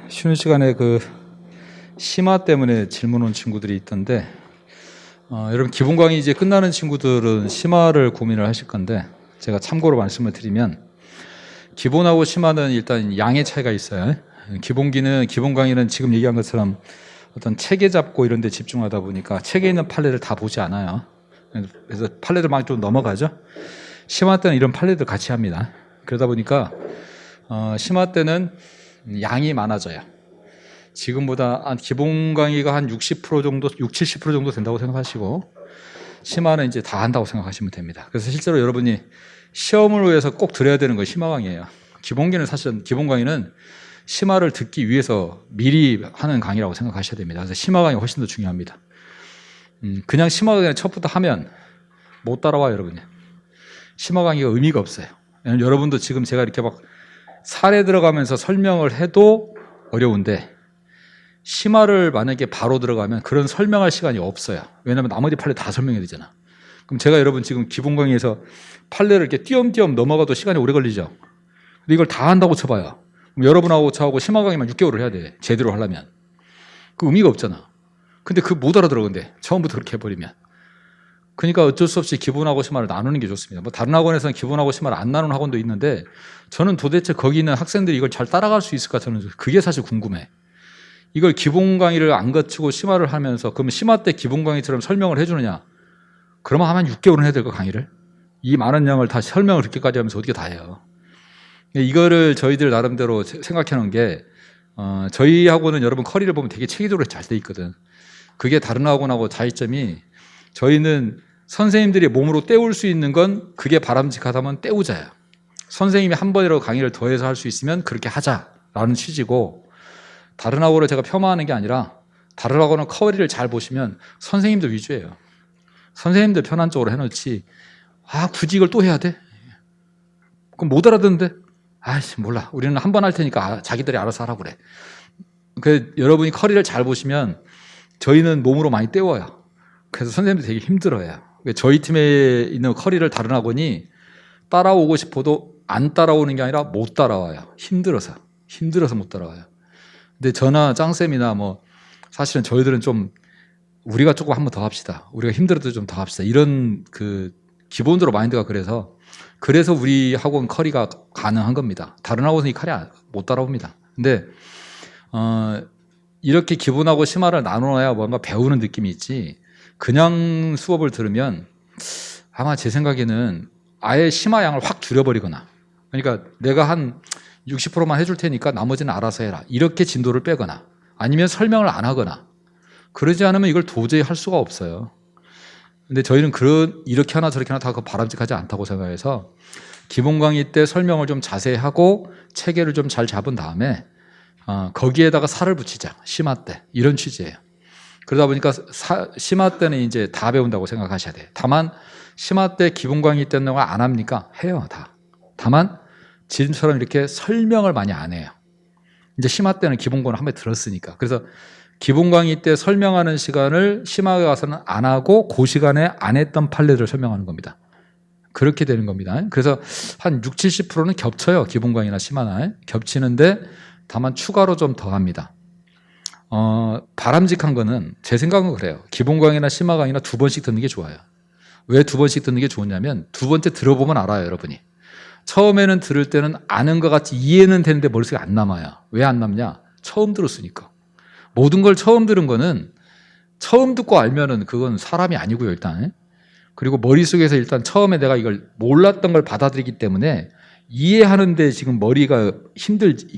쉬는 시간에 그 심화 때문에 질문 온 친구들이 있던데, 여러분 기본 강의 이제 끝나는 친구들은 심화를 고민을 하실 건데, 제가 참고로 말씀을 드리면 기본하고 심화는 일단 양의 차이가 있어요. 기본 강의는 지금 얘기한 것처럼 어떤 체계 잡고 이런 데 집중하다 보니까 책에 있는 판례를 다 보지 않아요. 그래서 판례들 막 좀 넘어가죠. 심화 때는 이런 판례들 같이 합니다. 그러다 보니까 심화 때는 양이 많아져요. 지금보다 한 기본 강의가 한 60% 정도, 60, 70% 정도 된다고 생각하시고, 심화는 이제 다 한다고 생각하시면 됩니다. 그래서 실제로 여러분이 시험을 위해서 꼭 들어야 되는 건 심화 강의예요. 기본 강의는 심화를 듣기 위해서 미리 하는 강의라고 생각하셔야 됩니다. 그래서 심화 강의가 훨씬 더 중요합니다. 그냥 심화 강의는 첫부터 하면 못 따라와요, 여러분이. 심화 강의가 의미가 없어요. 왜냐면 여러분도 지금 제가 이렇게 막 사례 들어가면서 설명을 해도 어려운데, 심화를 만약에 바로 들어가면 그런 설명할 시간이 없어요. 왜냐하면 나머지 판례 다 설명해야 되잖아. 그럼 제가 여러분 지금 기본 강의에서 판례를 이렇게 띄엄띄엄 넘어가도 시간이 오래 걸리죠. 근데 이걸 다 한다고 쳐봐요. 그럼 여러분하고 저하고 심화 강의만 6개월을 해야 돼. 제대로 하려면. 그 의미가 없잖아. 근데 그 못 알아들어. 근데 처음부터 그렇게 해버리면. 그러니까 어쩔 수 없이 기본하고 심화를 나누는 게 좋습니다. 뭐 다른 학원에서는 기본하고 심화를 안 나누는 학원도 있는데, 저는 도대체 거기 있는 학생들이 이걸 잘 따라갈 수 있을까, 저는 그게 사실 궁금해. 이걸 기본 강의를 안 거치고 심화를 하면서, 그러면 심화 때 기본 강의처럼 설명을 해주느냐? 그러면 한 6개월은 해야 될 거, 강의를. 이 많은 양을 다 설명을 그렇게까지 하면서 어떻게 다 해요? 이거를 저희들 나름대로 생각해 놓은 게, 저희 학원은 여러분 커리를 보면 되게 체계적으로 잘 돼 있거든. 그게 다른 학원하고 차이점이, 저희는 선생님들이 몸으로 때울 수 있는 건 그게 바람직하다면 때우자요. 선생님이 한 번이라도 강의를 더해서 할 수 있으면 그렇게 하자라는 취지고, 다른 학원을 제가 폄하하는 게 아니라, 다른 학원은 커리를 잘 보시면 선생님들 위주예요. 선생님들 편한 쪽으로 해놓지, 굳이 이걸 또 해야 돼? 그럼 못 알아듣는데? 몰라. 우리는 한 번 할 테니까 자기들이 알아서 하라고 그래. 여러분이 커리를 잘 보시면 저희는 몸으로 많이 때워요. 그래서 선생님들 되게 힘들어요. 저희 팀에 있는 커리를 다른 학원이 따라오고 싶어도 안 따라오는 게 아니라 못 따라와요. 힘들어서 못 따라와요. 근데 저나 짱쌤이나 사실은 저희들은 좀 우리가 조금 한 번 더 합시다. 우리가 힘들어도 좀 더 합시다. 이런 기본적으로 마인드가 그래서 우리 학원 커리가 가능한 겁니다. 다른 학원은 이 커리 못 따라옵니다. 근데 이렇게 기본하고 심화를 나눠야 뭔가 배우는 느낌이 있지, 그냥 수업을 들으면 아마 제 생각에는 아예 심화 양을 확 줄여버리거나, 그러니까 내가 한 60%만 해줄 테니까 나머지는 알아서 해라, 이렇게 진도를 빼거나, 아니면 설명을 안 하거나, 그러지 않으면 이걸 도저히 할 수가 없어요. 근데 저희는 이렇게 하나 저렇게 하나 다 바람직하지 않다고 생각해서 기본 강의 때 설명을 좀 자세히 하고 체계를 좀 잘 잡은 다음에 거기에다가 살을 붙이자, 심화 때. 이런 취지예요. 그러다 보니까 심화 때는 이제 다 배운다고 생각하셔야 돼요. 다만 심화 때 기본 강의 때는 안 합니까? 해요, 다. 다만 지금처럼 이렇게 설명을 많이 안 해요. 이제 심화 때는 기본권을 한 번 들었으니까. 그래서 기본 강의 때 설명하는 시간을 심화에 가서는 안 하고 그 시간에 안 했던 판례를 설명하는 겁니다. 그렇게 되는 겁니다. 그래서 한 60, 70%는 겹쳐요. 기본 강의나 심화나 겹치는데, 다만 추가로 좀 더 합니다. 바람직한 거는 제 생각은 그래요. 기본 강의나 심화 강의나 2번씩 듣는 게 좋아요. 왜 2번씩 듣는 게 좋냐면, 2번째 들어보면 알아요, 여러분이. 처음에는 들을 때는 아는 것 같이 이해는 되는데 머릿속에 안 남아요. 왜 안 남냐? 처음 들었으니까. 모든 걸 처음 들은 거는, 처음 듣고 알면은 그건 사람이 아니고요, 일단. 그리고 머릿속에서 일단 처음에 내가 이걸 몰랐던 걸 받아들이기 때문에 이해하는데 지금 머리가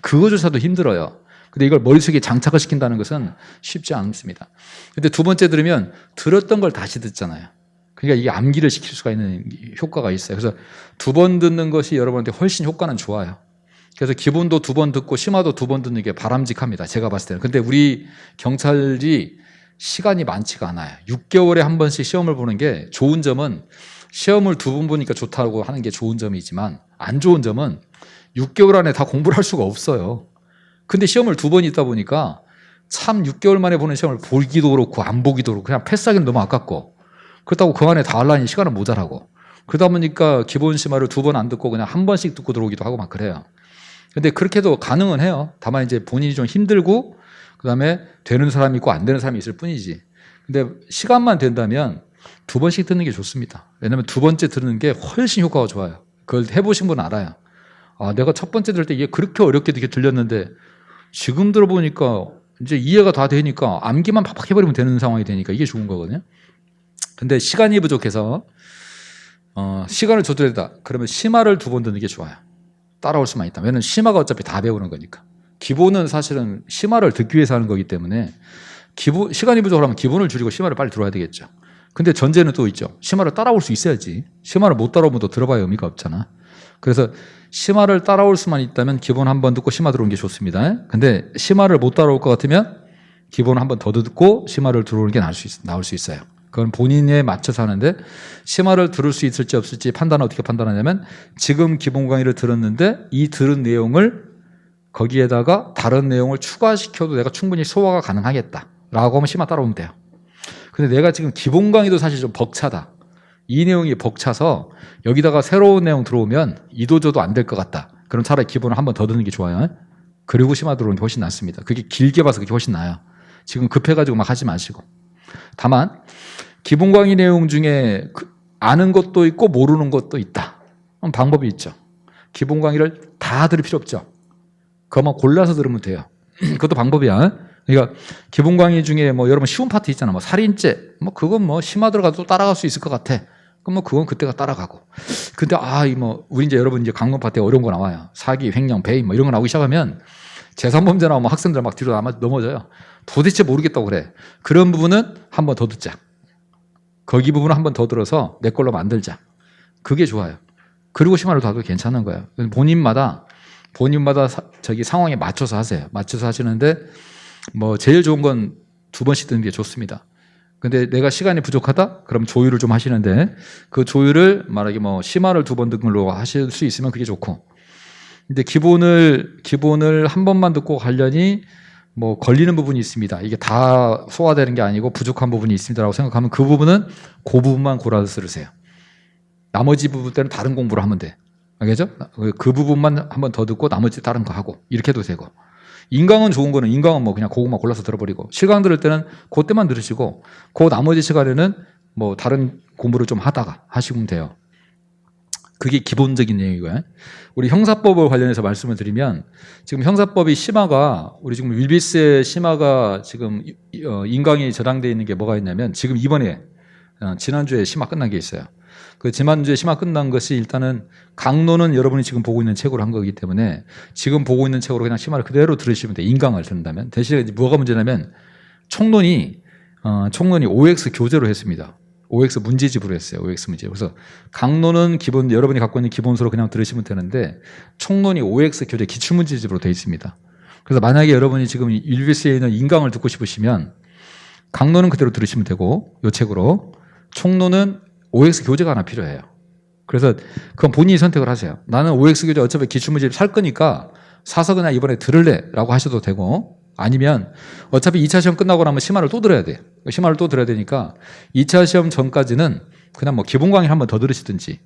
그거조차도 힘들어요. 근데 이걸 머릿속에 장착을 시킨다는 것은 쉽지 않습니다. 근데 2번째 들으면 들었던 걸 다시 듣잖아요. 그러니까 이게 암기를 시킬 수가 있는 효과가 있어요. 그래서 2번 듣는 것이 여러분한테 훨씬 효과는 좋아요. 그래서 기본도 2번 듣고 심화도 2번 듣는 게 바람직합니다, 제가 봤을 때는. 근데 우리 경찰이 시간이 많지가 않아요. 6개월에 한 번씩 시험을 보는 게 좋은 점은, 시험을 2번 보니까 좋다고 하는 게 좋은 점이지만, 안 좋은 점은 6개월 안에 다 공부를 할 수가 없어요. 근데 시험을 2번 있다 보니까 참 6개월 만에 보는 시험을 보기도 그렇고 안 보기도 그렇고 그냥 패스하기는 너무 아깝고, 그렇다고 그 안에 다 하려니 시간은 모자라고, 그러다 보니까 기본 심화를 2번 안 듣고 그냥 한 번씩 듣고 들어오기도 하고 막 그래요. 근데 그렇게도 가능은 해요. 다만 이제 본인이 좀 힘들고 그다음에 되는 사람이 있고 안 되는 사람이 있을 뿐이지. 근데 시간만 된다면 2번씩 듣는 게 좋습니다. 왜냐하면 2번째 듣는 게 훨씬 효과가 좋아요. 그걸 해보신 분은 알아요. 아, 내가 첫 번째 들을 때 이게 그렇게 어렵게 들렸는데 지금 들어보니까 이제 이해가 다 되니까 암기만 팍팍 해버리면 되는 상황이 되니까 이게 좋은 거거든요. 근데 시간이 부족해서 시간을 조절해다. 그러면 심화를 2번 듣는 게 좋아요. 따라올 수만 있다. 왜냐면 심화가 어차피 다 배우는 거니까. 기본은 사실은 심화를 듣기 위해서 하는 거기 때문에 시간이 부족하면 기본을 줄이고 심화를 빨리 들어야 되겠죠. 근데 전제는 또 있죠. 심화를 따라올 수 있어야지. 심화를 못 따라오면 또 들어봐야 의미가 없잖아. 그래서 심화를 따라올 수만 있다면 기본 한 번 듣고 심화 들어오는 게 좋습니다. 근데 심화를 못 따라올 것 같으면 기본 한 번 더 듣고 심화를 들어오는 게 나올 수 있어요. 그건 본인에 맞춰서 하는데 심화를 들을 수 있을지 없을지 판단은 어떻게 판단하냐면 지금 기본 강의를 들었는데 이 들은 내용을 거기에다가 다른 내용을 추가시켜도 내가 충분히 소화가 가능하겠다라고 하면 심화 따라오면 돼요. 근데 내가 지금 기본 강의도 사실 좀 벅차다. 이 내용이 벅차서 여기다가 새로운 내용 들어오면 이도저도 안 될 것 같다. 그럼 차라리 기본을 한 번 더 듣는 게 좋아요. 그리고 심화 들어오는 게 훨씬 낫습니다. 그게 길게 봐서 그게 훨씬 나아요. 지금 급해가지고 막 하지 마시고. 다만 기본 강의 내용 중에 아는 것도 있고 모르는 것도 있다. 방법이 있죠. 기본 강의를 다 들을 필요 없죠. 그것만 골라서 들으면 돼요. 그것도 방법이야. 그러니까 기본 강의 중에 뭐 여러분 쉬운 파트 있잖아. 뭐 살인죄, 뭐 그건 뭐 심화 들어가도 따라갈 수 있을 것 같아. 그럼 뭐 그건 그때가 따라가고. 근데 우리 이제 여러분 이제 강론 파트에 어려운 거 나와요. 사기, 횡령, 배임 뭐 이런 거 나오기 시작하면 재산범죄 나오면 학생들 막 뒤로 넘어져요. 도대체 모르겠다고 그래. 그런 부분은 한 번 더 듣자. 거기 부분을 한 번 더 들어서 내 걸로 만들자. 그게 좋아요. 그리고 심화를 둬도 괜찮은 거예요. 본인마다 상황에 맞춰서 하세요. 맞춰서 하시는데 뭐 제일 좋은 건 2번씩 듣는 게 좋습니다. 근데 내가 시간이 부족하다? 그럼 조율을 좀 하시는데 그 조율을 말하기 뭐 심화를 2번 듣는 걸로 하실 수 있으면 그게 좋고. 근데 기본을 한 번만 듣고 가려니 뭐 걸리는 부분이 있습니다. 이게 다 소화되는 게 아니고 부족한 부분이 있습니다라고 생각하면 그 부분만 골라서 들으세요. 나머지 부분 때는 다른 공부를 하면 돼. 알겠죠? 그 부분만 한 번 더 듣고 나머지 다른 거 하고 이렇게 해도 되고. 인강은 좋은 거는 인강은 뭐 그냥 그것만 골라서 들어버리고 실강 들을 때는 그때만 들으시고 그 나머지 시간에는 뭐 다른 공부를 좀 하다가 하시면 돼요. 그게 기본적인 내용이고요. 우리 형사법을 관련해서 말씀을 드리면 지금 형사법이 심화가 우리 지금 윌비스의 심화가 지금 인강이 저장되어 있는 게 뭐가 있냐면 지금 이번에 지난주에 심화 끝난 게 있어요. 그 지난주에 심화 끝난 것이 일단은 강론은 여러분이 지금 보고 있는 책으로 한 거기 때문에 지금 보고 있는 책으로 그냥 심화를 그대로 들으시면 돼요. 인강을 듣는다면. 대신에 뭐가 문제냐면 총론이 OX 교재로 했습니다. OX 문제집으로 했어요. OX 문제. 그래서 강론은 여러분이 갖고 있는 기본서로 그냥 들으시면 되는데 총론이 OX 교재 기출문제집으로 되어 있습니다. 그래서 만약에 여러분이 지금 윌비스에 있는 인강을 듣고 싶으시면 강론은 그대로 들으시면 되고 이 책으로 총론은 OX 교재가 하나 필요해요. 그래서 그건 본인이 선택을 하세요. 나는 OX 교재 어차피 기출문제집 살 거니까 사서 그냥 이번에 들을래 라고 하셔도 되고 아니면 어차피 2차 시험 끝나고 나면 심화를 또 들어야 돼요. 심화를 또 들어야 되니까 2차 시험 전까지는 그냥 뭐 기본 강의 한 번 더 들으시든지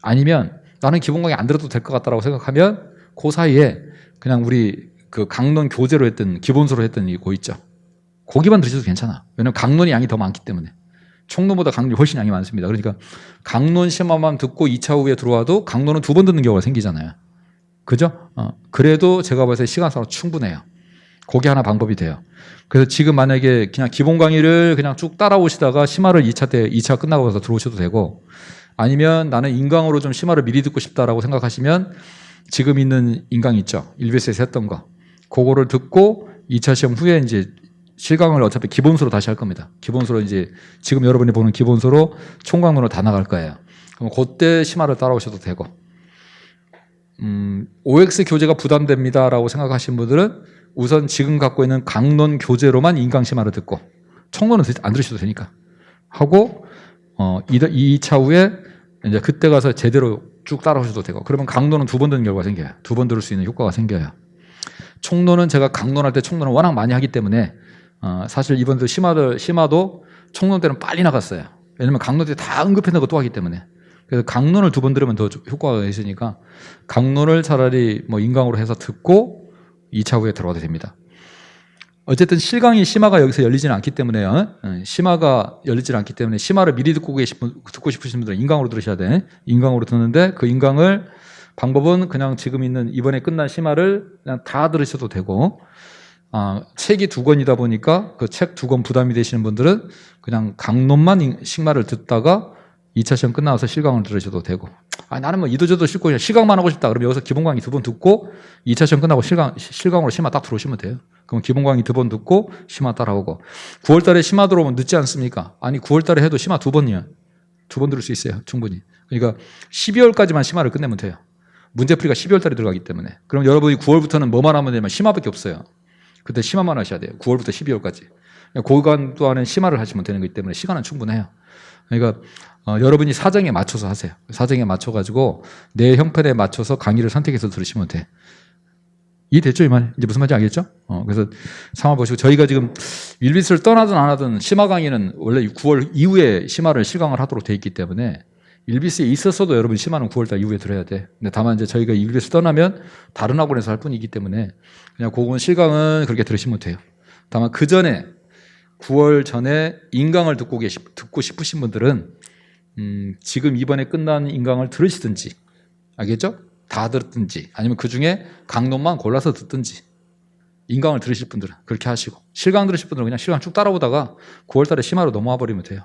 아니면 나는 기본 강의 안 들어도 될 것 같다라고 생각하면 그 사이에 그냥 우리 그 강론 교재로 했던 기본서로 했던 이거 있죠. 거기만 들으셔도 괜찮아. 왜냐면 강론이 양이 더 많기 때문에. 총론보다 강론이 훨씬 양이 많습니다. 그러니까 강론 심화만 듣고 2차 후에 들어와도 강론은 2번 듣는 경우가 생기잖아요. 그죠? 그래도 제가 봐서 시간상으로 충분해요. 그게 하나 방법이 돼요. 그래서 지금 만약에 그냥 기본 강의를 그냥 쭉 따라오시다가 심화를 2차 끝나고 나서 들어오셔도 되고 아니면 나는 인강으로 좀 심화를 미리 듣고 싶다라고 생각하시면 지금 있는 인강 있죠. 일베스에서 했던 거. 그거를 듣고 2차 시험 후에 이제 실강을 어차피 기본서로 다시 할 겁니다. 기본서로 이제 지금 여러분이 보는 기본서로 총강론으로 다 나갈 거예요. 그럼 그때 심화를 따라오셔도 되고 OX 교재가 부담됩니다라고 생각하시는 분들은 우선 지금 갖고 있는 강론 교재로만 인강 심화를 듣고 총론은 안 들으셔도 되니까 하고 2차 후에 이제 그때 가서 제대로 쭉 따라오셔도 되고 그러면 강론은 2번 듣는 결과가 생겨요. 2번 들을 수 있는 효과가 생겨요. 총론은 제가 강론할 때 총론을 워낙 많이 하기 때문에 사실 이번도 심화도 총론 때는 빨리 나갔어요. 왜냐면 강론 때 다 언급해놓은 거 또 하기 때문에 그래서 강론을 2번 들으면 더 효과가 있으니까 강론을 차라리 뭐 인강으로 해서 듣고 2차 후에 들어가도 됩니다. 어쨌든 실강이 심화가 여기서 열리지는 않기 때문에요. 심화가 열리지 않기 때문에 심화를 미리 듣고 싶으신 분들은 인강으로 들으셔야 돼. 인강으로 듣는데 그 인강을 방법은 그냥 지금 있는 이번에 끝난 심화를 그냥 다 들으셔도 되고, 책이 2권이다 보니까 그 책 2권 부담이 되시는 분들은 그냥 강론만 심화를 듣다가 2차 시험 끝나서 실강을 들으셔도 되고, 나는 뭐 이도저도 싫고 그냥 실강만 하고 싶다 그러면 여기서 기본 강의 2번 듣고 2차 시험 끝나고 실강으로 심화 딱 들어오시면 돼요. 그럼 기본 강의 2번 듣고 심화 따라오고, 9월 달에 심화 들어오면 늦지 않습니까? 아니 9월 달에 해도 심화 2번이요. 2번 들을 수 있어요. 충분히. 그러니까 12월까지만 심화를 끝내면 돼요. 문제풀이가 12월 달에 들어가기 때문에. 그럼 여러분이 9월부터는 뭐만 하면 되냐면 심화밖에 없어요. 그때 심화만 하셔야 돼요. 9월부터 12월까지. 고간 동안은 심화를 하시면 되는 거기 때문에 시간은 충분해요. 그러니까 여러분이 사정에 맞춰서 하세요. 사정에 맞춰가지고 내 형편에 맞춰서 강의를 선택해서 들으시면 돼. 이해됐죠? 이 말? 이제 무슨 말인지 알겠죠? 그래서 상황 보시고, 저희가 지금 윌비스를 떠나든 안 하든 심화 강의는 원래 9월 이후에 심화를 실강을 하도록 돼 있기 때문에 윌비스에 있었어도 여러분 심화는 9월달 이후에 들어야 돼. 근데 다만 이제 저희가 윌비스 떠나면 다른 학원에서 할 뿐이기 때문에 그냥 그건 실강은 그렇게 들으시면 돼요. 다만 그 전에 9월 전에 인강을 듣고 싶으신 분들은 지금 이번에 끝난 인강을 들으시든지, 알겠죠? 다 들었든지, 아니면 그 중에 강론만 골라서 듣든지, 인강을 들으실 분들은 그렇게 하시고, 실강 들으실 분들은 그냥 실강 쭉 따라오다가 9월 달에 심화로 넘어와 버리면 돼요.